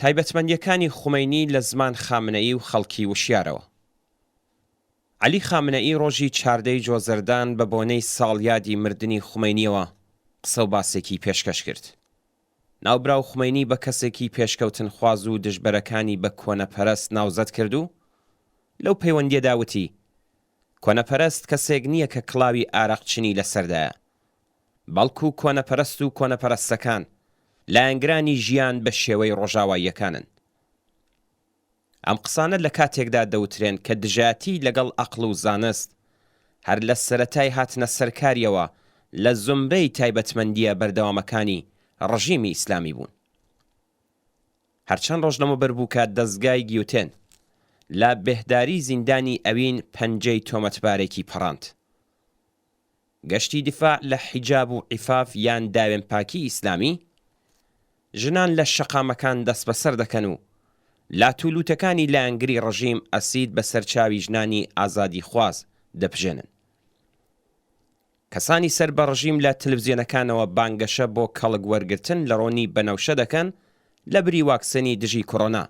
تایبەتمەندیەکانی خومەینی لە زمان خامنەئی و خەڵکی وشیارەوە. عەلی خامنەئی ڕۆژی 14 جۆزەردان بە بۆنەی ساڵیادی مردنی خومەینیەوە قسە و باسێکی پێشکەش کرد. ناوبراو خومەینی بە کەسێکی پێشکەوتن خواز و دژبەرەکانی بە کۆنەپەرست ناوزەت کرد و لەو پەیوەندیەدا وتی کۆنەپەرست کەسێک نییە کە کڵاوی ئارەقچنی لەسەردایە، بەڵکو کۆنەپەرست و کۆنەپەرستەکان لایەنگرانی ژیان بە شێوەی ڕۆژاواییەکانن. ئەم قسانە لە کاتێکدا دەوترێن کە دژایەتی لەگەڵ عەقڵ و زانست هەر لە سەرەتای هاتنە سەرکاریەوە لە زومرەی تایبەتمەندیە بەردەوامەکانی ڕژیمی ئیسلامی بوون. هەرچەند ڕۆژ لەمەوبەر بوو کە دەستگای گیوتێن لە بێهداری زیندانی ئەوین پەنجەی تۆمەتبارێکی پەڕاند. گەشتی دیفاع لە حیجاب و عیفاف یان داوێن پاکی ئیسلامی، ژنان لە شەقامەکان دەست بەسەر دەکەن و لاتوولوتەکانی لایەنگری ڕژیم ئەسید بە سەرچاوی ژنانی ئازادی خواز دەپژێنن. کەسانی سەر بە ڕژیم لە تەلەڤیزیۆنەکانەوە بانگەشە بۆ کەڵک وەرگرتن لە ڕۆنی بەنەوشە دەکەن لە بری واکسنی دژی کۆڕۆنا.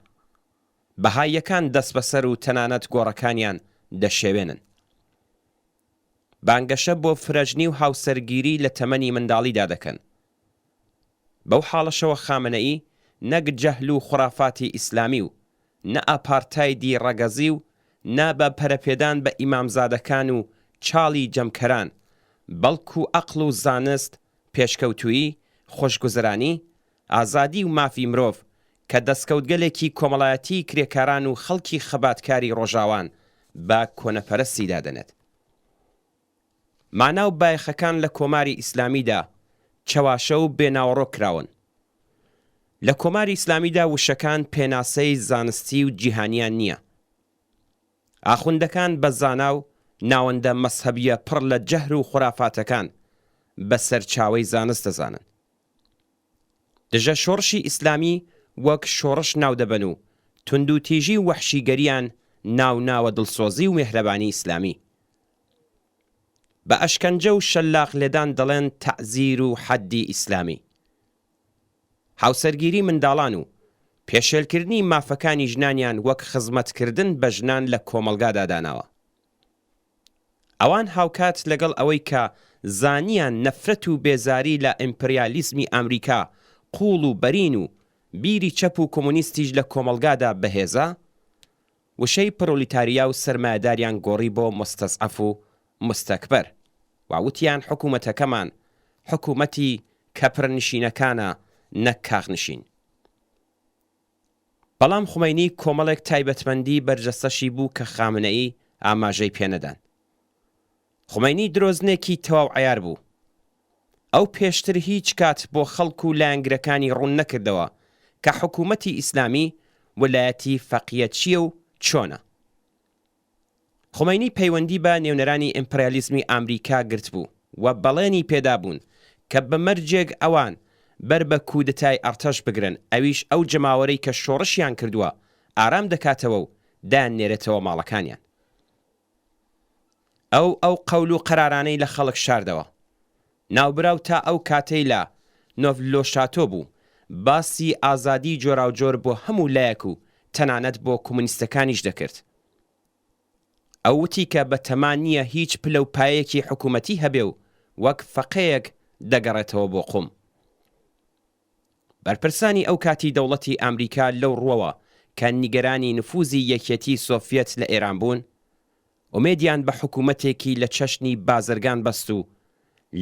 بەهاییەکان دەست بەسەر و تەنانەت گۆڕەکانیان دەشێوێنن. بانگەشە بۆ فرەژنی و هاوسەرگیری لە تەمەنی منداڵیدا دەکەن. بەو حاڵەشەوە خامنەئی نەک جەهل و خوڕافاتی ئیسلامی و نە ئاپارتایدی ڕەگەزی و نا بە پەرەپێدان بە ئیمامزادەکان و چاڵی جەمکەران، بەڵکو عەقڵ و زانست، پێشکەوتووی، خۆشگوزەرانی، ئازادی و مافی مرۆڤ کە دەستکەوتگەلێکی کۆمەڵایەتی کرێکاران و خەڵکی خەباتکاری ڕۆژاوان بە کۆنەپەرستی دادەنێت. مانا و بایەخەکان لە کۆماری ئیسلامیدا چەواشە و بێناوەڕۆ کراون. لە کۆماری ئیسلامیدا وشەکان پێناسەی زانستی و جیهانیان نییە. ئاخوندەکان بە زانا و ناوەندە مەسهەبیە پڕ لە جەهر و خوڕافاتەکان بە سەرچاوەی زانست دەزانن. دژە شۆڕشی ئیسلامی وەک شۆڕش ناو دەبەن و تند و تیژی و وەحشیگەریان ناوە دڵسۆزی و مێهرەبانی ئیسلامی. بە ئەشکەنجە و شەلاق لێدان دەڵێن تەعزیر و حەدی ئیسلامی. هاوسەرگیری منداڵان و پێشێلکردنی مافەکانی ژنانیان وەک خزمەتکردن بە ژنان لە کۆمەلگادا داناوە. ئەوان هاوکات لەگەڵ ئەوەی کە زانیان نەفرەت و بێزاری لە ئیمپریالیزمی ئەمریکا قوڵ و بەرین و بیری چەپ و کۆمونیستیش لە کۆمەلگادا بەهێزە، وشەی پرۆلیتاریا و سەرمایەداریان گۆڕی بۆ مستەزعەف و مستەکبەر، واوتیان حکوومەتەکەمان حکوومەتی کەپرنشینەکانە نەک کاغنشین. بەڵام خومەینی کۆمەڵێک تایبەتمەندی بەرجەستەشی بوو کە خامنەئی ئاماژەی پێنەدان. خومەینی درۆزنێکی تەواو عەیار بوو. ئەو پێشتر هیچ کات بۆ خەڵک و لایەنگرەکانی ڕوون نەکردەوە کە حکوومەتی ئیسلامی وەلایەتی فەقیە چییە و چۆنە. خومەینی پەیوەندی بە نێونەرانی ئیمپریالیزمی ئەمریکا گرت بوو و بەڵێنی پێدا بوون کە بەمەرجێک ئەوان بەر بە کودتای ئەرتەش بگرن، ئەویش ئەو جەماوەرەی کە شۆڕشیان کردووە ئارام دەکاتەوە و دایانێرێتەوە ماڵەکانیان. ئەو قەول و قەرارانەی لە خەڵک شاردەوە. ناوبراو تا ئەو کاتەی لە نۆڤلۆشاتۆ بوو باسی ئازادی جۆراوجۆر بۆ هەموو لایەک و تەنانەت بۆ کۆمونیستەکانیش دەکرد. ئەو وتی کە بە تەمان نییە هیچ پلە و پایەکی حکوومەتی هەبێ و وەک فەقەیەک دەگەڕێتەوە بۆ قوم. بەرپرسانی ئەو کاتی دەوڵەتی ئەمریکا لەو ڕووەوە کە نیگەرانی نفوزی یەکێتی سۆڤیەت لە ئێران بوون، ئومێدیان بە حکوومەتێکی لە چەشنی بازرگان بەست و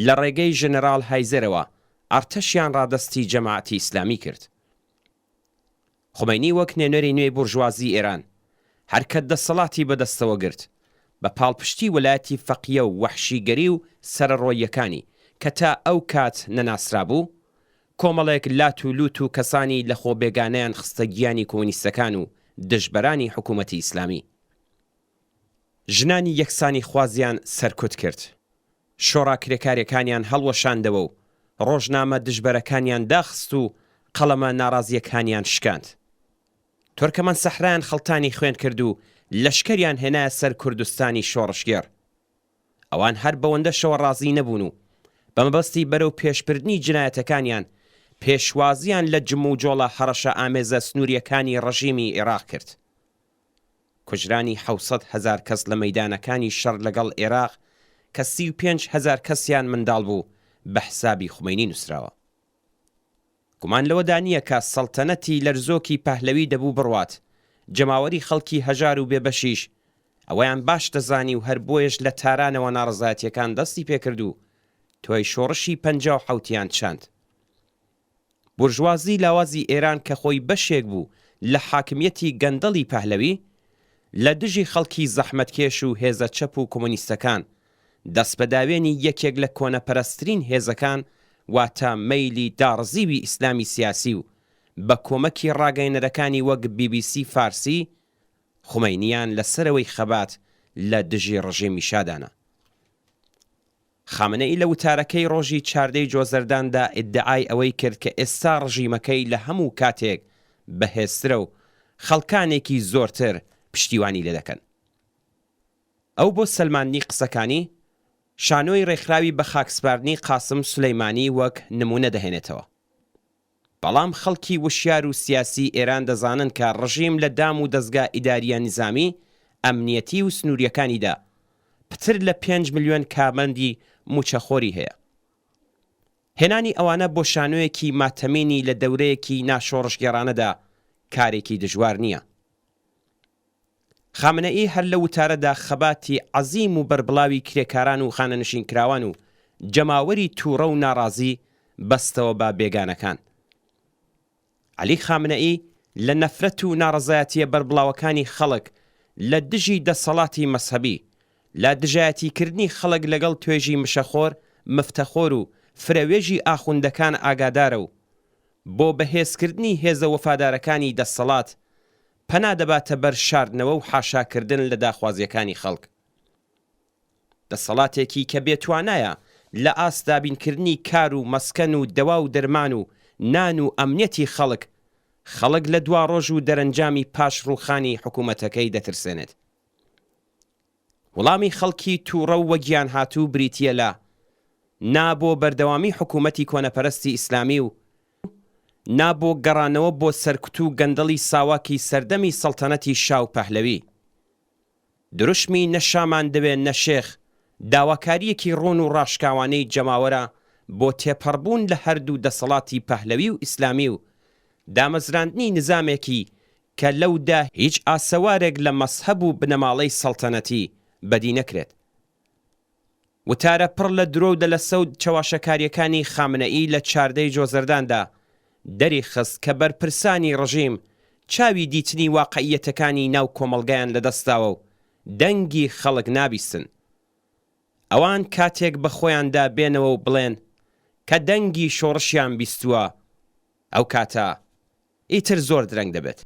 لە ڕێگەی ژنەراڵ هایزەرەوە ئەرتەشیان ڕادەستی جەماعەتی ئیسلامی کرد. خومەینی وەک نێنەری نوێی بورژوازی ئێران هەرکە دەسەڵاتی بەدەستەوە گرت بە پاڵپشتی وەلایەتی فەقیە و وەحشیگەری و سەرڕۆیەکانی کە تا ئەو کات نەناسرا بوو، کۆمەڵێک لات و لوت و کەسانی لە خۆ بێگانەیان خستە گیانی کۆمونیستەکان و دژبەرانی حکوومەتی ئیسلامی. ژنانی یەکسانی خوازیان سەرکوت کرد. شۆڕا کرێکاریەکانیان هەڵوەشاندەوە و ڕۆژنامە دژبەرەکانیان داخست و قەڵەمە ناڕازیەکانیان شکاند. تۆرکەمەن سەحرایان خەڵتانی خوێن کرد و لەشکریان هێنایە سەر کوردستانی شۆڕشگێر. ئەوان هەر بەوەندە شەوە ڕازی نەبوون و بەمەبەستی بەرەو پێشبردنی جنایەتەکانیان پێشوازیان لە جم و جۆڵە هەڕەشە ئامێزە سنووریەکانی ڕەژیمی عێراق کرد. کوژرانی 700,000 کەس لە مەیدانەکانی شەڕ لەگەڵ عێراق کە 35,000 کەسیان منداڵ بوو بە حسابی خومەینی نووسراوە. گومان لەوەدا نییە کە سەڵتەنەتی لەرزۆکی پەهلەوی دەبوو بڕوات، جەماوەری خەڵکی هەژار و بێبەشیش ئەوەیان باش دەزانی و هەر بۆیش لە تارانەوە ناڕزایەتیەکان دەستی پێکرد و تۆی شۆڕشی 57یان چاند. بورژوازی لاوازی ئێران کە خۆی بەشێک بوو لە حاکمیەتی گەندەڵی پەهلەوی لە دژی خەڵکی زەحمەتکێش و هێزە چەپ و کۆمۆنیستەکان دەستبەداوێنی یەکێک لە کۆنەپەرستترین هێزەکان واتە مەیلی داڕزیوی ئیسلامی سیاسی و بە کۆمەکی ڕاگەیەنەرەکانی وەک BBC فارسی خومەینیان لەسەرەوەی خەبات لە دژی ڕژێمی شادانە. خامنەئی لە وتارەکەی ڕۆژی 14 جۆزەرداندا ئیدعای ئەوەی کرد کە ئێستا ڕژیمەکەی لە هەموو کاتێک بەهێزترە و خەڵکانێکی زۆرتر پشتیوانی لێ دەکەن. ئەو بۆ سەلمانی قسەکانی شانۆی ڕێکخراوی بە خاکسپاردنی قاسم سولەیمانی وەک نمونە دەهێنێتەوە. بەڵام خەڵکی وشیار و سیاسی ئێران دەزانن کە ڕژیم لە دام و دەستگا ئیداریە نظامی ئەمنیەتی و سنووریەکانیدا پتر لە 5 ملیۆن کارمەندی موچەخۆری هەیە. هێنانی ئەوانە بۆ شانۆیەکی ماتەمینی لە دەورەیەکی ناشۆڕشگێڕانەدا کارێکی دژوار نییە. خامنەئی هەر لە وتارەدا خەباتی عەزیم و بەربڵاوی کرێکاران و خانەنشین کراوان و جەماوەری تووڕە و ناڕازی بەستەوە بە بێگانەکان. عەلی خامنەئی لە نەفرەت و ناڕەزایەتیە بەربڵاوەکانی خەڵک لە دژی دەسەڵاتی مەسهەبی، لە دژایەتیکردنی خەڵک لەگەڵ توێژی مشەخۆر، مفتەخۆر و فرەوێژی ئاخوندەکان ئاگادارە و بۆ بەهێزکردنی هێزە وەفادارەکانی دەسەڵات پەنا دەباتە بەر شاردنەوە و حاشاکردن لە داخوازیەکانی خەڵک. دەسەڵاتێکی کە بێتوانایە لە ئاستابینکردنی کار و مەسکەن و دەوا و دەرمان و نان و ئەمنیەتی خەڵک لە دوا ڕۆژ و دەرەنجامی پاش ڕووخانی حکوومەتەکەی دەترسێنێت. وەڵامی خەڵکی تووڕە و وەگیان هاتوو بریتیە لە نابۆ بەردەوامی حکوومەتی کۆنەپەرستی ئیسلامی و نابۆ گەڕانەوە بۆ سەرکوت و گەندەڵی ساواکی سەردەمی سەڵتەنەتی شاو پەهلەوی. دروشمی نەشامان دەوێت نەشێخ داواکاریەکی ڕۆن و ڕاشکاوانەی جەماوەرە بۆ تێپەڕبوون لە هەردوو دەسەڵاتی پەهلەوی و ئیسلامی و دامەزراندنی نظامێکی کە لەودا هیچ ئاسەوارێک لە مەسهەب و بنەماڵەی سەڵتەنەتی بەدی نەکرێت. وتارە پڕ لە درۆ و دەلەسەود چەواشەکاریەکانی خامنەئی لە 14 جۆزەرداندا دەری خست کە بەرپرسانی ڕژیم چاوی دیتنی واقعیەتەکانی ناو کۆمەڵگەیان لەدەستاوە و دەنگی خەڵک نابیستن. ئەوان کاتێک بە خۆیاندا بێنەوە و بڵێن کە دەنگی شۆڕشیان بیستووە، ئەو کاتە ئیتر زۆر درەنگ دەبێت.